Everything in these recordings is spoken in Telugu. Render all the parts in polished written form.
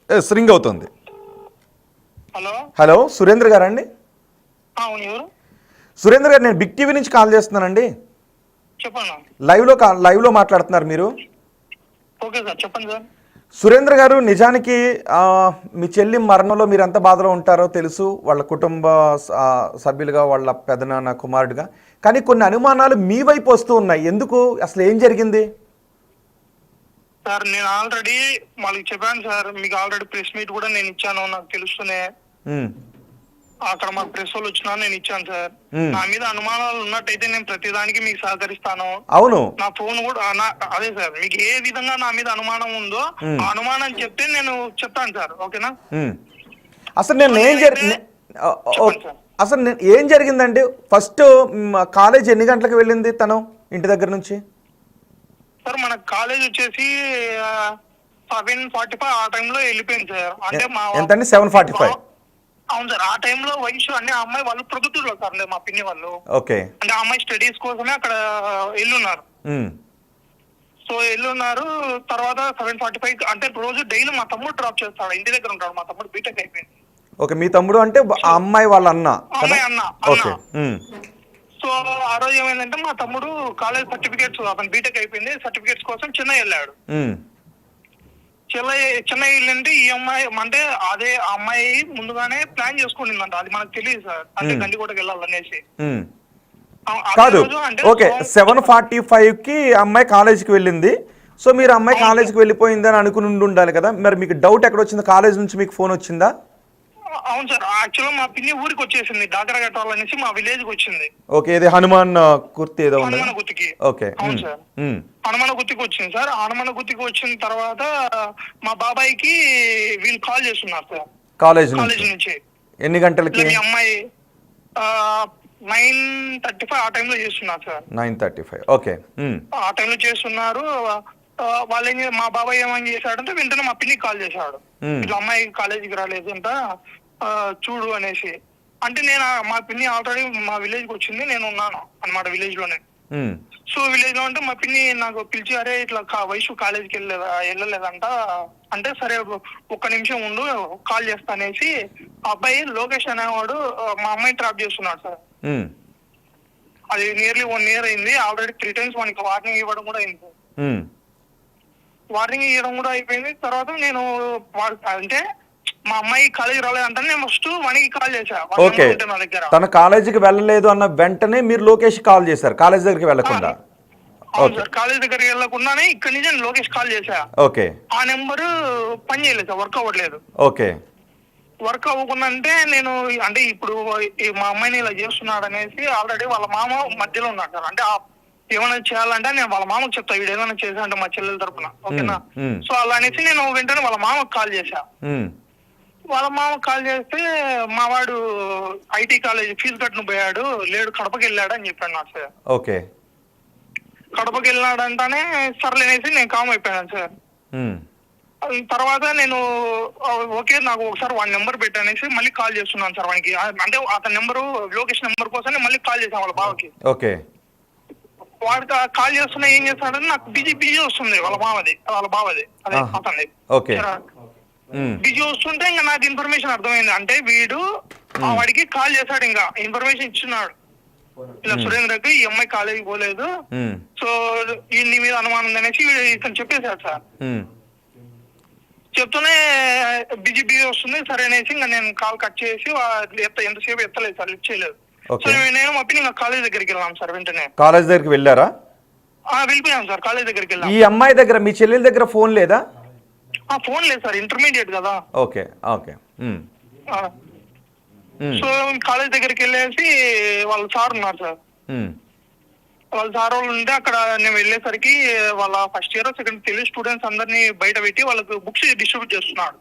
రింగ్ అవుతుంది. హలో హలో, సురేంద్ర గారా అండి? అవును, ఎవరు? సురేంద్ర గారు, నేను బిగ్ టీవీ నుంచి కాల్ చేస్తున్నానండి. చెప్పండి. లైవ్లో మాట్లాడుతున్నారు మీరు. ఓకే సార్, చెప్పండి సార్. సురేంద్ర గారు, నిజానికి మీ చెల్లి మరణంలో మీరు ఎంత బాధలో ఉంటారో తెలుసు, వాళ్ళ కుటుంబ సభ్యులుగా, వాళ్ళ పెదనాన్న కుమారుడిగా. కానీ కొన్ని అనుమానాలు మీ వైపు వస్తూ ఉన్నాయి. ఎందుకు, అసలు ఏం జరిగింది? సార్, నేను ఆల్రెడీ వాళ్ళకి చెప్పాను సార్. మీకు ఆల్రెడీ ప్రెస్ మీట్ కూడా నేను ఇచ్చాను, నాకు తెలుస్తూనే. అక్కడ మాకు ప్రెస్ వాళ్ళు వచ్చినా నేను ఇచ్చాను సార్. నా మీద అనుమానాలు ఉన్నట్టయితే నేను ప్రతిదానికి మీకు సహకరిస్తాను. అవును, నా ఫోన్ కూడా అదే సార్, మీకు ఏ విధంగా నా మీద అనుమానం ఉందో ఆ అనుమానం చెప్తే నేను చెప్తాను సార్. ఓకేనా? అసలు ఏం జరిగిందండి? ఫస్ట్ కాలేజ్ ఎన్ని గంటలకు వెళ్ళింది తను ఇంటి దగ్గర నుంచి? సార్, మన కాలేజ్ వచ్చేసి 7:45 ఆ టైంలో వెళ్ళిపోయింది సార్. అంటే మా ఎంతండి? 7:45. అవును సార్. ఆ టైంలో వయసు అంటే ఆ అమ్మాయి వాళ్ళు ప్రొద్దుటూరులో సార్, అంటే మా పిన్ని వాళ్ళు. ఓకే. అంటే ఆ అమ్మాయి స్టడీస్ కోసమే అక్కడ వెళ్ళున్నారు. సో వెళ్ళున్నారు. తర్వాత 7:45 అంటే రోజు డైలీ మా తమ్ముడు డ్రాప్ చేస్తాడు, ఇంటి దగ్గర ఉంటాడు. మా తమ్ముడు బీటెక్ అయిపోయింది. ఓకే, మీ తమ్ముడు అంటే ఆ అమ్మాయి వాళ్ళ అన్న? అన్న. సో ఆ రోజు ఏమైందంటే మా తమ్ముడు కాలేజ్ సర్టిఫికేట్స్, అతను బీటెక్ అయిపోయింది, సర్టిఫికేట్స్ కోసం చెన్నై వెళ్ళాడు. చెన్నై వెళ్ళంటే ఈ అమ్మాయి అంటే అదే అమ్మాయి ముందుగానే ప్లాన్ చేసుకునిందంట. అది మనకు తెలియదు సార్, అంటే గండికోటకి వెళ్ళాలనేసి. కాదు, ఓకే. 7:45కి అమ్మాయి కాలేజీకి వెళ్ళింది. సో మీరు అమ్మాయి కాలేజీకి వెళ్ళిపోయిందని అనుకుని ఉండాలి కదా. మరి మీకు డౌట్ ఎక్కడ వచ్చింది? కాలేజ్ నుంచి మీకు ఫోన్ వచ్చిందా? అవును సార్. యాక్చువల్గా మా పిన్ని ఊరికి వచ్చేసింది, డాకర కట్టాలనేసి మా విలేజ్ కి వచ్చింది. ఓకే, ఇది హనుమాన్ గుర్తి ఏదో ఉంది. హనుమాన్ గుర్తికి. ఓకే. అవును సార్, హనుమాన్ గుర్తికి వచ్చింది సార్. హనుమాన్ గుర్తికి వచ్చిన తర్వాత మా బాబాయ్కి వీళ్ళు కాల్ చేస్తున్నారు సార్, కాలేజ్ నుంచి. ఎన్ని గంటలకి? మీ అమ్మాయి 9:35 ఆ టైంలో చేస్తున్నారు సార్. 9:35. ఓకే. ఆ టైంలో చేస్తున్నారు. వాళ్ళు మా బాబాయ్ ఏమని చేశాడంటే వెంటనే మా పిన్నికి కాల్ చేశాడు, ఇట్లా అమ్మాయి కాలేజీకి రాలేదు అంట, చూడు అనేసి. అంటే నేను మా పిన్ని ఆల్రెడీ మా విలేజ్ కి వచ్చింది, నేను ఉన్నాను అన్నమాట విలేజ్ లోనే. సో విలేజ్ లో అంటే మా పిన్ని నాకు పిలిచి, అరే ఇట్లా వయసు కాలేజీకి వెళ్ళలేదంట అంటే, సరే ఒక్క నిమిషం ఉండు కాల్ చేస్తా అనేసి అబ్బాయి లోకేష్ అనేవాడు మా అమ్మాయిని ట్రాప్ చేస్తున్నాడు సార్. అది నియర్లీ 1 year అయింది. ఆల్రెడీ 3 times మనకి వార్నింగ్ ఇవ్వడం కూడా అయింది. వార్నింగ్ ఇవ్వడం కూడా అయిపోయింది. తర్వాత నేను అంటే మా అమ్మాయి కాలేజీ రాలేదంటే నేను ఫస్ట్ వానికి కాల్ చేశా. ఓకే, తన కాలేజీకి వెళ్ళలేదు అన్న వెంటనే మీరు లోకేష్ కాల్ చేశారు, కాలేజ్ దగ్గరికి వెళ్ళకుండా? అవును సార్, కాలేజ్ దగ్గరికి వెళ్ళకుండానే ఇక్కడ నుంచి నేను లోకేష్ కాల్ చేశా. ఓకే. ఆ నెంబర్ పని చేయలేదు సార్, వర్క్ అవ్వట్లేదు. ఓకే. వర్క్ అవ్వకుండా అంటే నేను అంటే ఇప్పుడు మా అమ్మాయిని ఇలా చేస్తున్నాడు అనేసి ఆల్రెడీ వాళ్ళ మామ మధ్యలో ఉన్నాడు సార్. అంటే ఏమైనా చేయాలంటే నేను వాళ్ళ మామకు చెప్తా, వీడు ఏమైనా చేశాడంటే మా చెల్లెల తరపున. ఓకేనా? సో అలా అనేసి నేను వెంటనే వాళ్ళ మామకు కాల్ చేశా. వాళ్ళ మామకు కాల్ చేస్తే మా వాడు ఐటీ కాలేజ్ ఫీజు కట్టును పోయాడు, లేడు కడపకి వెళ్ళాడు అని చెప్పాడు నాకు సార్. ఓకే. కడపకి వెళ్ళాడంటానే సర్లేనేసి నేను కామ్ అయిపోయాను సార్. తర్వాత నేను ఓకే నాకు ఒకసారి వాడి నెంబర్ పెట్టనేసి మళ్ళీ కాల్ చేస్తున్నాను సార్ వానికి. అంటే అతని నెంబరు లోకేష్ నెంబర్ కోసం మళ్ళీ కాల్ చేశాను వాళ్ళ బావకి. ఓకే. వాడికి కాల్ చేస్తున్నా ఏం చేస్తాడంటే నాకు బిజీ వస్తుంది, వాళ్ళ బావది అదే అతనిది. ఓకే. బిజీ వస్తుంటే ఇంకా నాకు ఇన్ఫర్మేషన్ అర్థమైంది. అంటే వీడు వాడికి కాల్ చేశాడు, ఇంకా ఇన్ఫర్మేషన్ ఇచ్చున్నాడు, ఇలా సురేంద్రకి ఈ అమ్మాయి కాలేజీకి పోలేదు, సో నీ మీద అనుమానం ఉంది అనేసి ఇతను చెప్పేశాడు సార్. చెప్తూనే బిజీ వస్తుంది సరే అనేసి ఇంకా నేను కాల్ కట్ చేసి ఎంతసేపు ఎత్తలేదు సార్, లిఫ్ట్ చేయలేదు. సో నేను మా పిన్ని కాలేజ్ దగ్గరికి వెళ్ళాం సార్. వెంటనే కాలేజ్ దగ్గరికి వెళ్ళారా? వెళ్ళిపోయాం సార్, కాలేజ్ దగ్గరికి వెళ్ళాం. ఈ అమ్మాయి దగ్గర, మీ చెల్లెల దగ్గర ఫోన్ లేదా? ఫోన్ లేదు సార్, ఇంటర్మీడియట్ కదా. ఓకే. ఓకే. సో కాలేజ్ దగ్గరికి వెళ్ళేసి వాళ్ళ సార్ ఉన్నారు సార్. వాళ్ళ సార్ వాళ్ళు ఉంటే అక్కడ నేను వెళ్ళేసరికి వాళ్ళ first year second Telugu students అందరినీ బయట పెట్టి వాళ్ళకి బుక్స్ డిస్ట్రిబ్యూట్ చేస్తున్నాడు.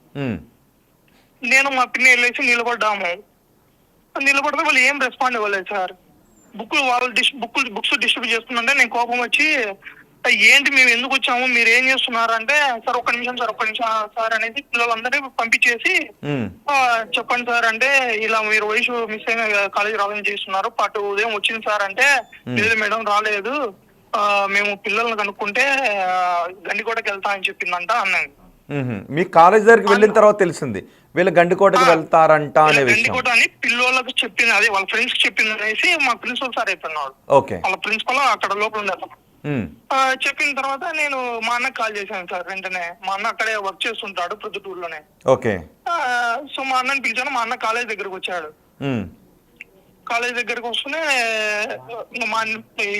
నేను మా పిన్ని వెళ్ళేసి నిలబడ్డాము. నిలబడితే వాళ్ళు ఏం రెస్పాండ్ ఇవ్వలేదు సార్. బుక్స్ డిస్ట్రిబ్యూట్ చేస్తుందంటే నేను కోపం వచ్చి, ఏంటి మేము ఎందుకు వచ్చాము, మీరు ఏం చేస్తున్నారంటే, సార్ ఒక్క నిమిషం సార్ అనేది పిల్లలందరినీ పంపించేసి చెప్పండి సార్ అంటే, ఇలా మీరు వయసు మిస్ అయిన కాలేజీ రావాలని చేస్తున్నారు, పాటు ఉదయం వచ్చింది సార్ అంటే, లేదు మేడం రాలేదు, మేము పిల్లల్ని కనుక్కుంటే గండికోటకి వెళ్తా అని చెప్పిందంట అన్నాను. మీ కాలేజ్ దగ్గరికి వెళ్ళిన తర్వాత తెలిసింది వీళ్ళు గండికోటకి వెళ్తారంట అనే విషయం. గండికోట అని పిల్లోళ్ళకి చెప్పింది, అదే వాళ్ళ ఫ్రెండ్స్ చెప్పింది అనేసి మా ప్రిన్సిపల్ సార్ అయిపోయినాడు. ఓకే. వాళ్ళ ప్రిన్సిపల్ అక్కడ లోపల ఉండేది. చెప్పిన తర్వాత నేను మా అన్నకి కాల్ చేశాను సార్. వెంటనే మా అన్న అక్కడే వర్క్ చేస్తుంటాడు ప్రొద్దుటూరులోనే. ఓకే. సో మా అన్నని పిలిచాను. మా అన్న కాలేజ్ దగ్గరకు వచ్చాడు. కాలేజ్ దగ్గరకు వస్తూనే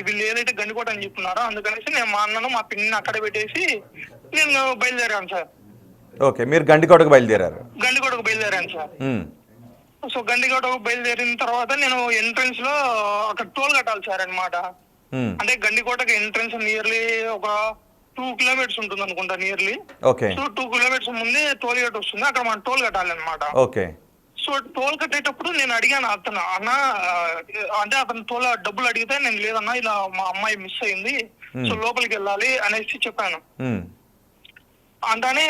వీళ్ళు ఏదైతే గండికోట అని చెప్తున్నారో అందుకనేసి నేను మా అన్నను మా పిన్ని అక్కడ పెట్టేసి నేను బయలుదేరాను సార్. ఓకే, మీరు గండికోటకు బయలుదేరారు? గండికోటకు బయలుదేరాను సార్. సో గండికోటకు బయలుదేరిన తర్వాత నేను ఎంట్రన్స్ లో అక్కడ టోల్ కట్టాలి సార్ అన్నమాట. అంటే గండికోటకి ఎంట్రన్స్ నియర్లీ ఒక 2 కిలోమీటర్స్ ఉంటుంది అనుకుంటా నియర్లీ. ఓకే. సో 2 కిలోమీటర్స్ ముందే టోల్ గేట్ వస్తుంది, అక్కడ మనం టోల్ కట్టాలి అనమాట. ఓకే. సో టోల్ కట్టేటప్పుడు నేను అడిగాను అతను, అన్న అంటే అతను టోల్ డబ్బులు అడిగితే నేను లేదన్నా ఇలా మా అమ్మాయి మిస్ అయింది, సో లోపలికి వెళ్ళాలి అనేసి చెప్పాను. అంటానే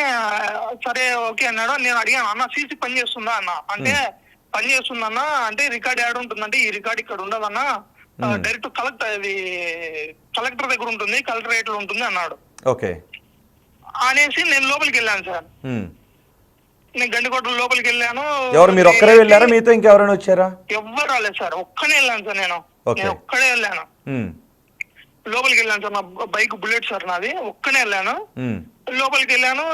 సరే ఓకే అన్నాడు. నేను అడిగాను, అన్న సీసీ పని చేస్తుందా అన్న అంటే పని చేస్తుందన్నా. అంటే రికార్డ్ యాడ్ ఉంటుందంటే ఈ రికార్డ్ ఇక్కడ ఉండదన్నా, డైరెక్ట్ కలెక్టర్ దగ్గర ఉంటుంది, కలెక్టరేట్ లో ఉంటుంది అన్నాడు. ఓకే. అనేసి నేను లోపలికి వెళ్ళాను సార్. నేను గండికోట లోపలికి వెళ్ళాను. ఎవరు, మీరు ఒక్కరే వెళ్ళారా మీతో ఇంకెవరైనా వచ్చారా? ఎవ్వరు రాలేదు సార్, ఒక్కనే వెళ్ళాను సార్. నేను ఒక్కడే వెళ్ళాను. లోపలికి వెళ్ళాను సార్. నా బైక్ బుల్లెట్ సార్ నాది. ఒక్కనే వెళ్ళాను. లోపలికి వెళ్ళాను.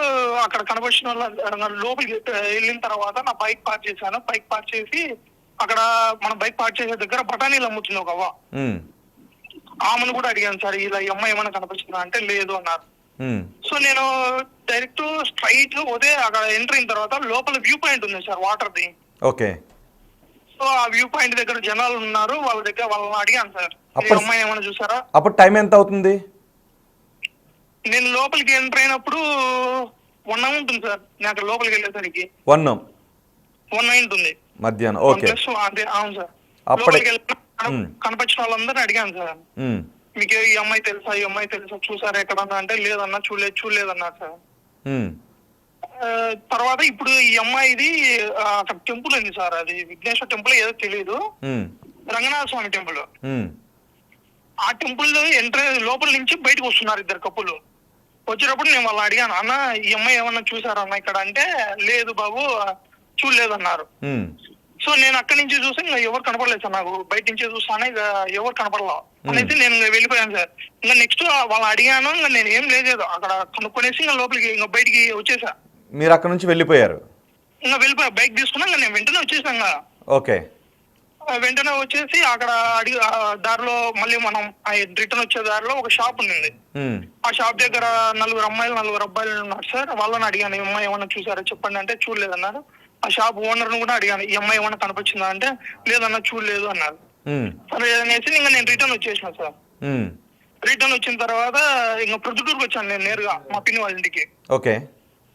అక్కడ కనబడిన వాళ్ళు లోపలికి వెళ్ళిన తర్వాత నా బైక్ పార్క్ చేశాను. బైక్ పార్క్ చేసి అక్కడ మన బైక్ పార్క్ చేసే దగ్గర బఠానీలు అమ్ముతుంది ఒక అవ్వ. ఆమెను కూడా అడిగాను సార్, ఇలా ఈ అమ్మాయి ఏమైనా కనిపిస్తుందా అంటే లేదు అన్నారు. సో నేను డైరెక్ట్ స్ట్రైట్ పోతే అక్కడ ఎంటర్ అయిన తర్వాత లోపల వ్యూ పాయింట్ ఉంది sir water the. Okay. So ఆ వ్యూ పాయింట్ దగ్గర జనాలు ఉన్నారు, వాళ్ళ దగ్గర వాళ్ళని అడిగాను సార్, ఈ అమ్మాయి ఏమైనా చూసారా. అప్పుడు టైం ఎంత అవుతుంది? నేను లోపలికి ఎంటర్ అయినప్పుడు 1 ఉంటుంది సార్. నేను అక్కడ లోపలికి వెళ్ళేసరికి 1 ఉంటుంది మధ్యాహ్నం. ఓకే. అంటే అవును సార్. లోపలికి కనిపించిన వాళ్ళందరినీ అడిగాను సార్, మీకు ఈ అమ్మాయి తెలుసా, ఈ అమ్మాయి తెలుసా, చూసారా ఎక్కడన్నా అంటే లేదన్నా చూడలేదన్నారు సార్. తర్వాత ఇప్పుడు ఈ అమ్మాయిది అక్కడ టెంపుల్ ఉంది సార్, అది విఘ్నేశ్వర టెంపుల్ ఏదో తెలియదు, రంగనాథ స్వామి టెంపుల్. ఆ టెంపుల్ లోపల నుంచి బయటకు వస్తున్నారు 2 కప్పులు. వచ్చేటప్పుడు నేను వాళ్ళని అడిగాను, అన్న ఈ అమ్మాయి ఏమన్నా చూసారా అన్న ఇక్కడ అంటే లేదు బాబు చూడలేదన్నారు. సో నేను అక్కడి నుంచి చూసి ఇంకా ఎవరు కనపడలేదు సార్, నాకు బయట నుంచే చూస్తాను ఇక ఎవరు కనపడలా అనేసి నేను వెళ్ళిపోయాను సార్. ఇంకా నెక్స్ట్ వాళ్ళని అడిగాను, ఇంకా నేను ఏం లేదు అక్కడ కనుక్కొనేసి ఇంకా లోపలికి ఇంకా బయటికి వచ్చేసా. మీరు అక్కడ నుంచి వెళ్ళిపోయారు? ఇంకా వెళ్ళిపోయా, బైక్ తీసుకున్నా ఇంకా నేను వెంటనే వచ్చేసాను. ఓకే. వెంటనే వచ్చేసి అక్కడ దారిలో మళ్ళీ మనం రిటర్న్ వచ్చే దారిలో ఒక షాప్ ఉంది. ఆ షాప్ దగ్గర 4 అమ్మాయిలు 4 అబ్బాయిలు ఉన్నారు సార్. వాళ్ళని అడిగాను, ఈ అమ్మాయి ఏమన్నా చూసారా చెప్పండి అంటే చూడలేదన్నారు. ఆ షాప్ ఓనర్ ను కూడా అడిగాను, ఈ అమ్మాయి ఏమన్నా కనిపించిందా అంటే లేదన్నా చూడలేదు అన్నారు. సరే అనేసి ఇంకా నేను రిటర్న్ వచ్చేసిన సార్. రిటర్న్ వచ్చిన తర్వాత ఇంకా ప్రొద్దుటూరుకు వచ్చాను నేను నేరుగా మా పిన్ని వాళ్ళ ఇంటికి. ఓకే.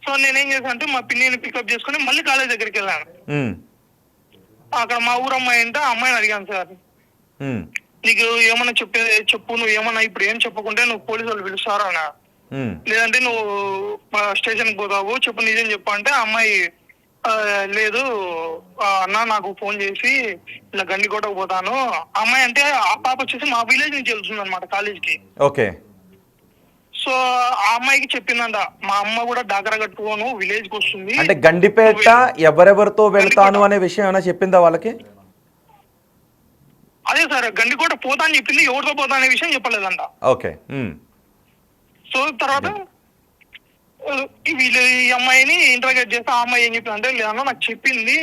సో నేనేం చేశాను అంటే మా పిన్నిని పికప్ చేసుకుని మళ్ళీ కాలేజ్ దగ్గరికి వెళ్ళాను. అక్కడ మా ఊరు అమ్మాయి అంటే ఆ అమ్మాయిని అడిగాను సార్, నీకు ఏమన్నా చెప్పు, నువ్వు ఏమన్నా ఇప్పుడు ఏం చెప్పకుంటే నువ్వు పోలీసు వాళ్ళు పిలుస్తారా అన్నా, లేదంటే నువ్వు స్టేషన్కి పోతావు చెప్పు నిజం చెప్పు అంటే ఆ అమ్మాయి లేదు అన్న నాకు ఫోన్ చేసి ఇలా గండికోటకు పోతాను. అమ్మాయి అంటే ఆ పాప వచ్చేసి మా విలేజ్ నుంచి వెళ్తుంది అనమాట కాలేజ్కి. ఓకే. సో ఆ అమ్మాయికి చెప్పిందంట, మా అమ్మ కూడా డాకరా కట్టుకోను విలేజ్ కి వస్తుంది అంటే గండిపేట ఎవరెవరితో వెళ్తాను అనే విషయం ఏమైనా చెప్పిందా వాళ్ళకి? అదే సార్ గండికోట పోతా అని చెప్పింది, ఎవరితో పోతా అనే విషయం చెప్పలేదంట. ఓకే. సో తర్వాత వీళ్ళు ఈ అమ్మాయిని ఇంటర్గేట్ చేస్తే ఆ అమ్మాయి ఏం చెప్పిందంటే లేదన్నా నాకు చెప్పింది,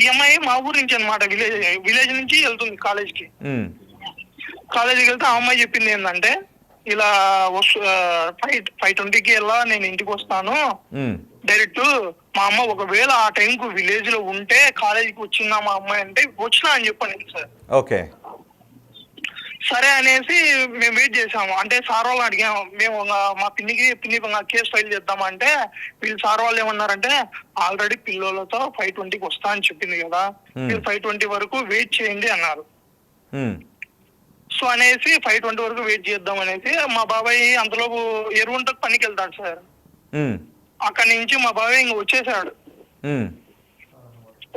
ఈ అమ్మాయి మా ఊరు నుంచి అనమాట, విలేజ్ నుంచి వెళ్తుంది కాలేజ్కి. కాలేజీకి వెళ్తే ఆ అమ్మాయి చెప్పింది ఏంటంటే ఇలా 5:20కి వెళ్ళా నేను ఇంటికి వస్తాను డైరెక్ట్. మా అమ్మ ఒకవేళ ఆ టైంకు విలేజ్ లో ఉంటే కాలేజీకి వచ్చిందా మా అమ్మాయి అంటే వచ్చినా అని చెప్పాను సార్. ఓకే. సరే అనేసి మేము వెయిట్ చేసాము. అంటే సార్ వాళ్ళని అడిగాము, మేము మా పిన్ని కేసు ఫైల్ చేద్దామంటే వీళ్ళు సార్ వాళ్ళు ఏమన్నారంటే ఆల్రెడీ పిల్లలతో 5:20కి వస్తా అని చెప్పింది కదా, మీరు 5:20 వరకు వెయిట్ చేయండి అన్నారు. సో అనేసి 5:20 వరకు వెయిట్ చేద్దాం అనేసి మా బాబాయ్ అంతలోపు ఎరువుంటకు పనికి వెళ్తాడు సార్. అక్కడి నుంచి మా బాబాయ్ ఇంక వచ్చేసాడు.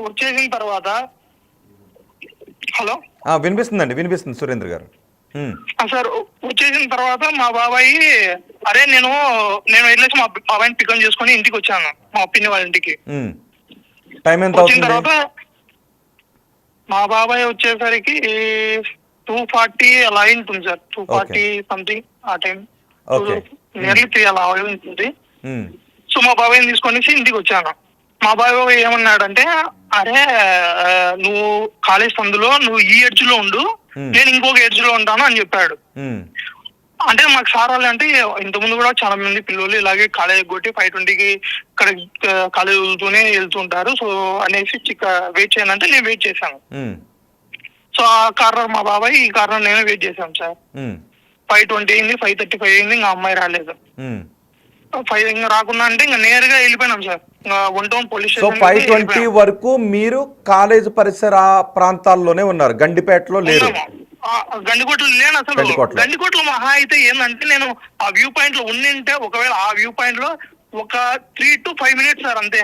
వచ్చేసిన తర్వాత హలో వినిపిస్తుంది సురేంద్ర గారు. ఉమ్, సార్ వచ్చేసిన తర్వాత మా బాబాయి అరే నేను వెళ్ళేసి మా బాబాయిని పికప్ చేసుకొని ఇంటికి వచ్చాను, మా పిన్ని వాళ్ళ ఇంటికి. ఉమ్. టైం ఎంత వచ్చిన అవుతుంది? తర్వాత మా బాబాయ్ వచ్చేసరికి 2:40 అలా ఉంటుంది సార్, 2:40 సంథింగ్ ఆ టైం, ఓకే. నియర్లీ 3 అలా ఉంటుంది. ఉమ్, సో మా బాబాయ్ని తీసుకొని ఇంటికి వచ్చాను. మా బాబాయ్ ఏమన్నాడంటే, అరే నువ్వు కాలేజ్ సందులో నువ్వు ఈ ఎడ్జ్ లో ఉండు, నేను ఇంకొక ఎడ్జ్ లో ఉంటాను అని చెప్పాడు. ఉమ్, అంటే మాకు సార్ వాళ్ళు అంటే ఇంతకుముందు కూడా చాలా మంది పిల్లలు ఇలాగే కాలేజ్ కొట్టి 5:20కి ఇక్కడ కాలేజ్ వెళ్తుంటారు, సో అనేసి వెయిట్ చేయనంటే నేను వెయిట్ చేశాను. ఉమ్, సో ఆ కార్నర్ మా బాబాయ్, ఈ కార్నర్ నేను వెయిట్ చేశాను సార్. ఉమ్, 5:20 అయింది, 5:35 అయింది, ఇంకా అమ్మాయి రాలేదు. ఉమ్. 5 ఇంకా రాకుండా అంటే ఇంకా నేరుగా వెళ్ళిపోయినాం sir, one town police so station. 5:20 వరకు మీరు కాలేజ్ పరిసర ప్రాంతాల్లోనే ఉన్నారు, గండిపేటలో లేరు? గండికోటలో లేను అసలు. గండికోటలో మహా అయితే ఏంటంటే నేను ఆ వ్యూ పాయింట్ లో ఉండింటే, ఒకవేళ ఆ వ్యూ పాయింట్ లో ఒక 3 to 5 minutes సార్ అంతే.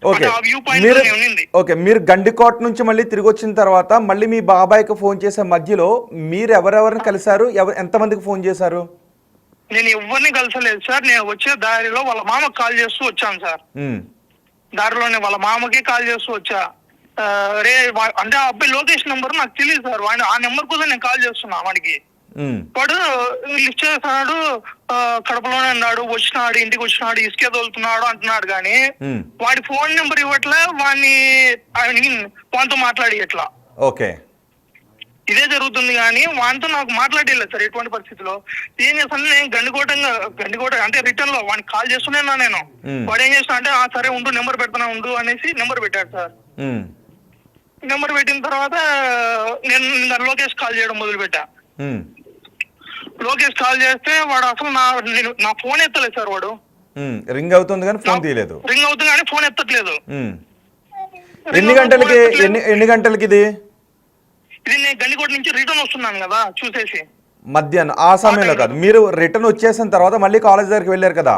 ఓకే. ఆ వ్యూ పాయింట్ మీరు లో ఉండింది. ఓకే, మీరు గండికోట నుంచి మళ్ళీ తిరిగి వచ్చిన తర్వాత మళ్ళీ మీ బాబాయ్కి ఫోన్ చేసే మధ్యలో మీరు ఎవరెవరిని కలిశారు, ఎంతమందికి ఫోన్ చేశారు? నేను ఎవరిని కలిసలేదు సార్. నేను వచ్చే దారిలో వాళ్ళ మామకి కాల్ చేస్తూ వచ్చాను సార్. ఉమ్, దారిలోనే వాళ్ళ మామకి కాల్ చేస్తూ వచ్చా. రే అంటే ఆ అబ్బాయి లొకేషన్ నెంబర్ నాకు తెలియదు సార్, వాడిని ఆ నెంబర్ కోసం నేను కాల్ చేస్తున్నా వాడికి. ఉమ్, వాడు లిఫ్ట్ చేస్తున్నాడు, కడపలోనే ఉన్నాడు, వచ్చినాడు, ఇంటికి వచ్చినాడు, ఇసుకే తోలుతున్నాడు అంటున్నాడు, కానీ ఉమ్. వాడి ఫోన్ నెంబర్ ఇవ్వట్లే, వాడితో మాట్లాడి ఎట్లా. ఓకే. ఇదే జరుగుతుంది కానీ వాడితో నాకు మాట్లాడలేదు సార్ ఎటువంటి పరిస్థితిలో. ఏం చేస్తాను నేను గండికోట అంటే రిటర్న్ లో వాడికి కాల్ చేస్తున్నా నేను. వాడు ఏం చేస్తున్నా అంటే సరే ఉండు నెంబర్ పెడతానా ఉండు అనేసి నెంబర్ పెట్టాడు సార్. నెంబర్ పెట్టిన తర్వాత నేను లోకేష్ కాల్ చేయడం మొదలు పెట్టా. లోకేష్ కాల్ చేస్తే వాడు అసలు నా ఫోన్ ఎత్తలేదు సార్. వాడు రింగ్ అవుతుంది కానీ ఫోన్ తీయలేదు. రింగ్ అవుతుంది కానీ ఫోన్ ఎత్తట్లేదు. ఎన్ని గంటలకి ఇది? ఇది నేను గండికోట నుంచి రిటర్న్ వస్తున్నాను కదా చూసేసి. మధ్యాహ్నం ఆ సమయంలో కాదు, మీరు రిటర్న్ వచ్చేసిన తర్వాత మళ్ళీ కాలేజ్ దగ్గరికి వెళ్ళారు కదా,